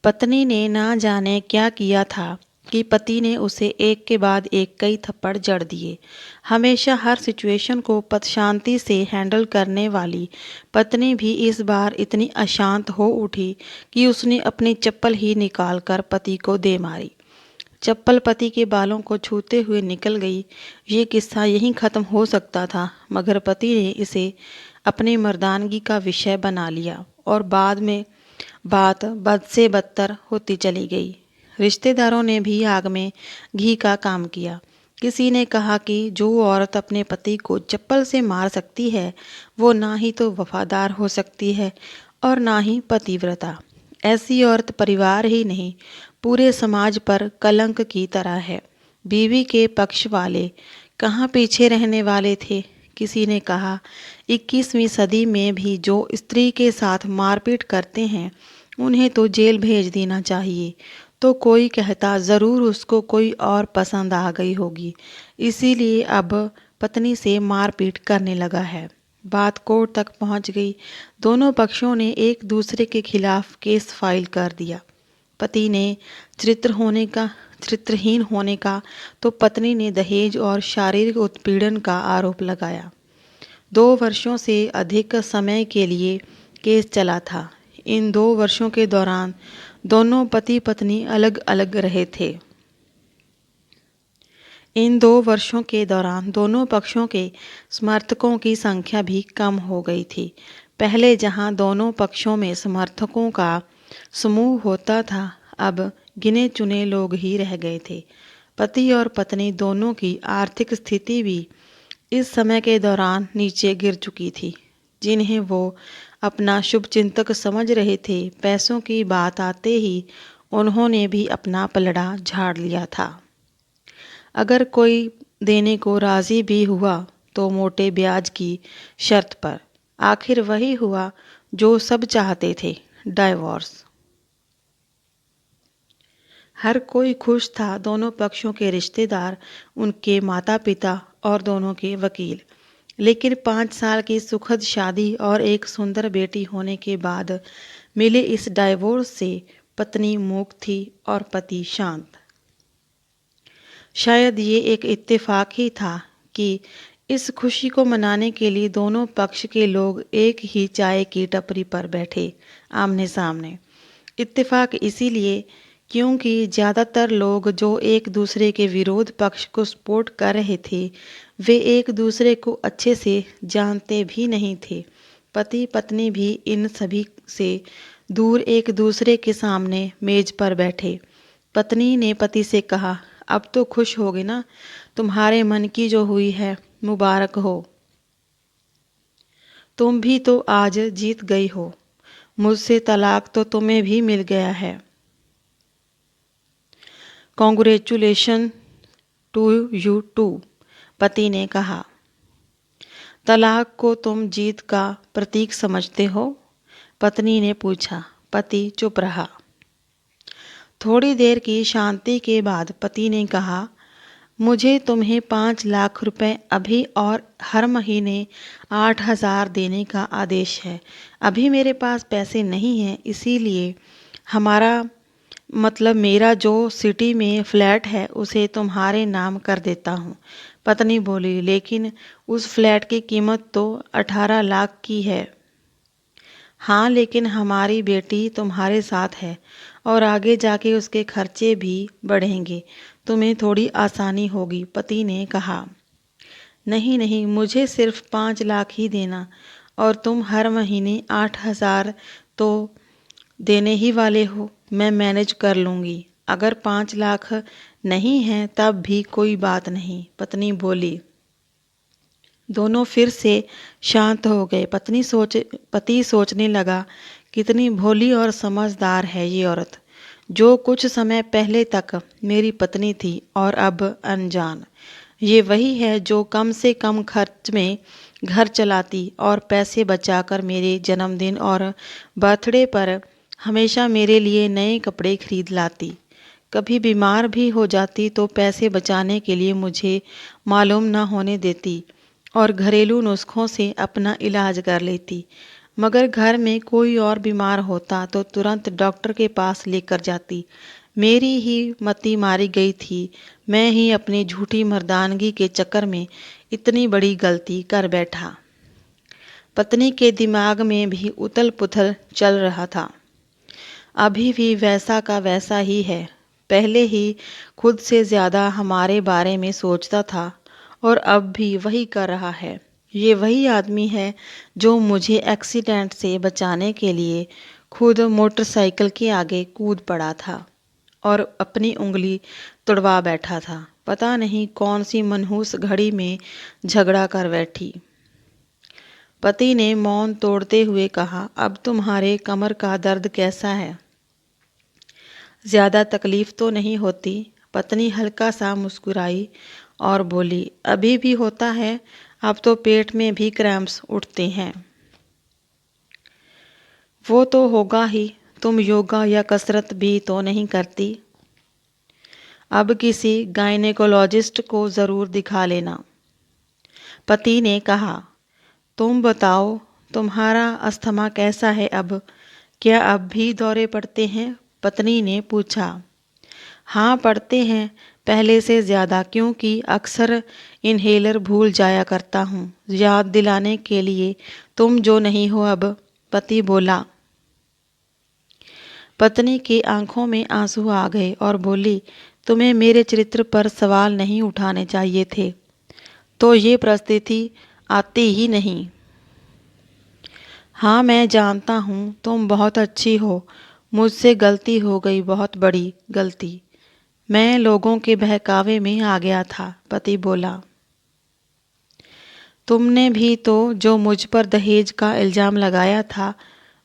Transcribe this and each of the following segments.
पत्नी ने ना जाने क्या किया था कि पति ने उसे एक के बाद एक कई थप्पड़ जड़ दिए। हमेशा हर सिचुएशन को शांति से हैंडल करने वाली पत्नी भी इस बार इतनी अशांत हो उठी कि उसने अपनी चप्पल ही निकालकर पति को दे मारी। चप्पल पति के बालों को छूते हुए निकल गई। ये किस्सा यहीं ख़त्म हो सकता था, मगर पति ने इसे अपनी मर्दानगी का विषय बना लिया और बाद में बात बद से बदतर होती चली गई। रिश्तेदारों ने भी आग में घी का काम किया। किसी ने कहा कि जो औरत अपने पति को चप्पल से मार सकती है वो ना ही तो वफादार हो सकती है और ना ही पतिव्रता। ऐसी औरत परिवार ही नहीं पूरे समाज पर कलंक की तरह है। बीवी के पक्ष वाले कहाँ पीछे रहने वाले थे। किसी ने कहा 21वीं सदी में भी जो स्त्री के साथ मारपीट करते हैं उन्हें तो जेल भेज देना चाहिए। तो कोई कहता ज़रूर उसको कोई और पसंद आ गई होगी, इसीलिए अब पत्नी से मारपीट करने लगा है। बात कोर्ट तक पहुंच गई। दोनों पक्षों ने एक दूसरे के खिलाफ केस फाइल कर दिया। पति ने चरित्रहीन होने का तो पत्नी ने दहेज और शारीरिक उत्पीड़न का आरोप लगाया। 2 वर्षों से अधिक समय के लिए केस चला था। इन 2 वर्षों के दौरान दोनों पति पत्नी अलग अलग रहे थे। इन 2 वर्षों के दौरान दोनों पक्षों के समर्थकों की संख्या भी कम हो गई थी। पहले जहां दोनों पक्षों में समर्थकों का समूह होता था, अब गिने चुने लोग ही रह गए थे। पति और पत्नी दोनों की आर्थिक स्थिति भी इस समय के दौरान नीचे गिर चुकी थी। जिन्हें वो अपना शुभचिंतक समझ रहे थे, पैसों की बात आते ही उन्होंने भी अपना पलड़ा झाड़ लिया था। अगर कोई देने को राजी भी हुआ तो मोटे ब्याज की शर्त पर। आखिर वही हुआ जो सब चाहते थे, डाइवोर्स। हर कोई खुश था, दोनों पक्षों के रिश्तेदार, उनके माता पिता और दोनों के वकील। लेकिन 5 साल की सुखद शादी और एक सुंदर बेटी होने के बाद मिले इस डाइवोर्स से पत्नी मूक थी और पति शांत। शायद ये एक इत्तेफाक ही था कि इस खुशी को मनाने के लिए दोनों पक्ष के लोग एक ही चाय की टपरी पर बैठे, आमने सामने। इत्तेफाक इसीलिए क्योंकि ज़्यादातर लोग जो एक दूसरे के विरोध पक्ष को सपोर्ट कर रहे थे वे एक दूसरे को अच्छे से जानते भी नहीं थे। पति पत्नी भी इन सभी से दूर एक दूसरे के सामने मेज पर बैठे। पत्नी ने पति से कहा, अब तो खुश होगे ना, तुम्हारे मन की जो हुई है मुबारक हो। तुम भी तो आज जीत गई हो, मुझसे तलाक तो तुम्हें भी मिल गया है। कॉन्ग्रेचुलेशन टू यू टू, पति ने कहा। तलाक को तुम जीत का प्रतीक समझते हो? पत्नी ने पूछा। पति चुप रहा। थोड़ी देर की शांति के बाद पति ने कहा, मुझे तुम्हें 5 लाख रुपए अभी और हर महीने 8,000 देने का आदेश है। अभी मेरे पास पैसे नहीं हैं, इसीलिए मेरा जो सिटी में फ्लैट है उसे तुम्हारे नाम कर देता हूँ। पत्नी बोली, लेकिन उस फ्लैट की कीमत तो 18 लाख की है। हाँ, लेकिन हमारी बेटी तुम्हारे साथ है और आगे जाके उसके खर्चे भी बढ़ेंगे, तुम्हें थोड़ी आसानी होगी, पति ने कहा। नहीं नहीं, मुझे सिर्फ 5 लाख ही देना और तुम हर महीने 8,000 तो देने ही वाले हो, मैं मैनेज कर लूँगी। अगर 5 लाख नहीं हैं तब भी कोई बात नहीं, पत्नी बोली। दोनों फिर से शांत हो गए। पति सोचने लगा, कितनी भोली और समझदार है ये औरत, जो कुछ समय पहले तक मेरी पत्नी थी और अब अनजान। ये वही है जो कम से कम खर्च में घर चलाती और पैसे बचाकर मेरे जन्मदिन और बर्थडे पर हमेशा मेरे लिए नए कपड़े खरीद लाती। कभी बीमार भी हो जाती तो पैसे बचाने के लिए मुझे मालूम न होने देती और घरेलू नुस्खों से अपना इलाज कर लेती। मगर घर में कोई और बीमार होता तो तुरंत डॉक्टर के पास लेकर जाती। मेरी ही मति मारी गई थी। मैं ही अपनी झूठी मर्दानगी के चक्कर में इतनी बड़ी गलती कर बैठा। पत्नी के दिमाग में भी उथल पुथल चल रहा था। अभी भी वैसा का वैसा ही है। पहले ही खुद से ज़्यादा हमारे बारे में सोचता था और अब भी वही कर रहा है। ये वही आदमी है जो मुझे एक्सीडेंट से बचाने के लिए खुद मोटरसाइकिल के आगे कूद पड़ा था और अपनी उंगली तुड़वा बैठा था। पता नहीं कौन सी मनहूस घड़ी में झगड़ा कर बैठी। पति ने मौन तोड़ते हुए कहा, अब तुम्हारे कमर का दर्द कैसा है? ज़्यादा तकलीफ तो नहीं होती? पत्नी हल्का सा मुस्कुराई और बोली, अभी भी होता है, अब तो पेट में भी क्रैम्प्स उठते हैं। वो तो होगा ही, तुम योगा या कसरत भी तो नहीं करती। अब किसी गायनेकोलॉजिस्ट को ज़रूर दिखा लेना। पति ने कहा, तुम बताओ, तुम्हारा अस्थमा कैसा है अब? क्या अब भी दौरे पड़ते हैं? पत्नी ने पूछा। हाँ पड़ते हैं, पहले से ज़्यादा, क्योंकि अक्सर इन्हेलर भूल जाया करता हूँ याद दिलाने के लिए, तुम जो नहीं हो अब। पति बोला। पत्नी की आंखों में आंसू आ गए और बोली, तुम्हें मेरे चरित्र पर सवाल नहीं उठाने चाहिए थे, तो ये परिस्थिति आती ही नहीं। हाँ मैं जानता हूँ, तुम बहुत अच्छी हो, मुझसे गलती हो गई, बहुत बड़ी गलती। मैं लोगों के बहकावे में आ गया था। पति बोला। तुमने भी तो जो मुझ पर दहेज का इल्ज़ाम लगाया था,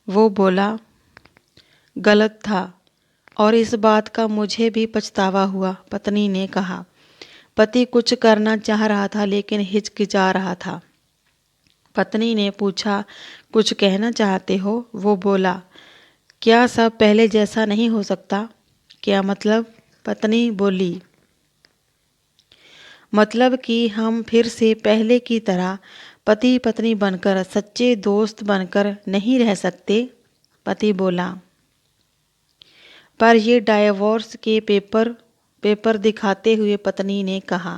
वो बोला गलत था और इस बात का मुझे भी पछतावा हुआ। पत्नी ने कहा। पति कुछ करना चाह रहा था लेकिन हिचकिचा रहा था। पत्नी ने पूछा, कुछ कहना चाहते हो? वो बोला, क्या सब पहले जैसा नहीं हो सकता? क्या मतलब? पत्नी बोली, मतलब कि हम फिर से पहले की तरह पति पत्नी बनकर, सच्चे दोस्त बनकर नहीं रह सकते? पति बोला। पर ये डाइवोर्स के पेपर दिखाते हुए पत्नी ने कहा।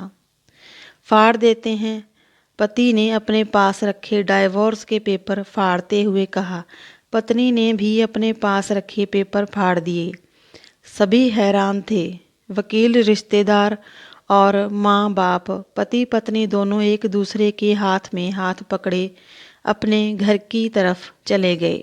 फाड़ देते हैं। पति ने अपने पास रखे डाइवोर्स के पेपर फाड़ते हुए कहा। पत्नी ने भी अपने पास रखे पेपर फाड़ दिए। सभी हैरान थे, वकील, रिश्तेदार और माँ बाप। पति पत्नी दोनों एक दूसरे के हाथ में हाथ पकड़े अपने घर की तरफ चले गए।